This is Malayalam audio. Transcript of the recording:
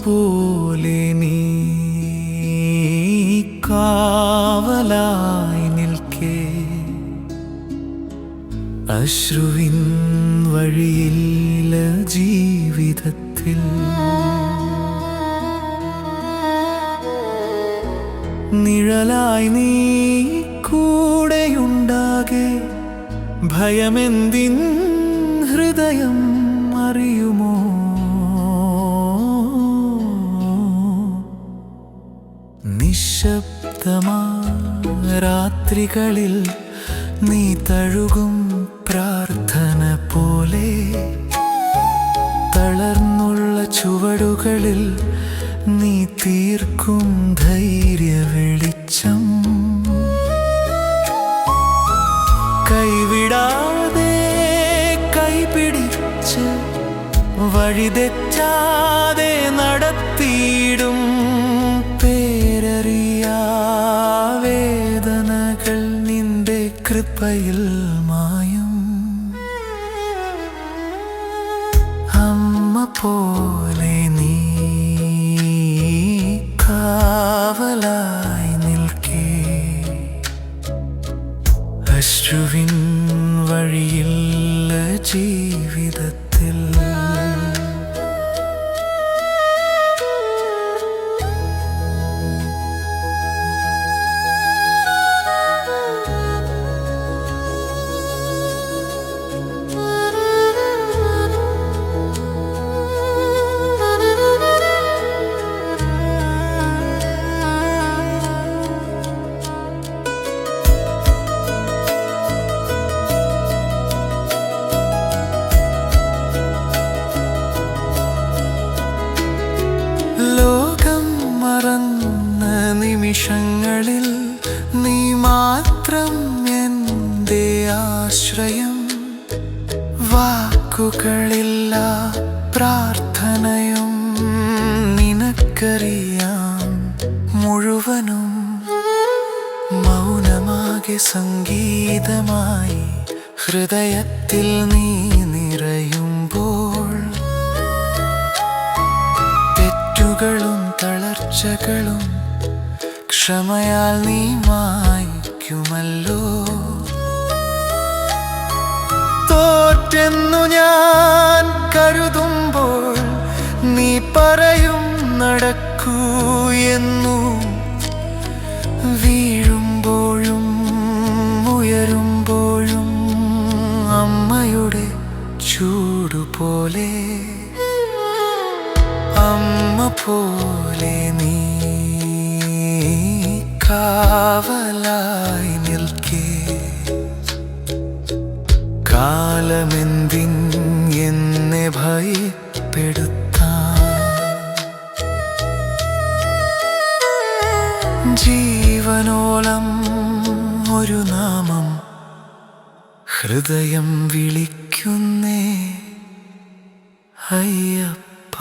പോലെ നീ കാവലായി നിൽക്കേ, അശ്രുവിൻ വഴിയില്ല ജീവിതത്തിൽ. നിഴലായി നീ കൂടെയുണ്ടാകെ, ഭയമെന്തിൻ ഹൃദയം അറിയുമോ? നിശബ്ദമാ രാത്രികളിൽ നീ തഴുകും പ്രാർത്ഥന പോലെ, തളർന്നുള്ള ചുവടുകളിൽ നീ തീർക്കും ധൈര്യ വെളിച്ചം. കൈവിടാതെ കൈപിടിച്ച് വഴിതെറ്റാതെ നടത്തിയിടും പേരറിയാ വേദനകൾ നിന്റെ കൃപയിൽ മായും. അമ്മ പോലെ നീ കാവലായി നിൽക്കേ, അശ്രുവിൻ വഴിയില്ല ജീവിതത്തിൽ. നിമിഷങ്ങളിൽ നീ മാത്രം എൻ്റെ ആശ്രയം. വാക്കുകളില്ല പ്രാർത്ഥനയും നിനക്കറിയാം മുഴുവനും. മൗനമാകെ സംഗീതമായി ഹൃദയത്തിൽ നീ നിറയുമ്പോൾ, തെറ്റുകളും തളർച്ചകളും ക്ഷമയാൽ നീ മായ്ക്കുമല്ലോ. തോറ്റെന്നു ഞാൻ കരുതുമ്പോൾ നീ പറയും നടക്കൂ എന്നു. വീഴുമ്പോഴും ഉയരുമ്പോഴും അമ്മയുടെ ചൂടുപോലെ, അമ്മ പോലെ നീ കാവലായി നിൽക്കേ, കാലമെന്തിൻ എന്നെ ഭയപ്പെടുത്താൻ. ജീവനോളം ഒരു നാമം ഹൃദയം വിളിക്കുന്നേ, അയ്യപ്പ.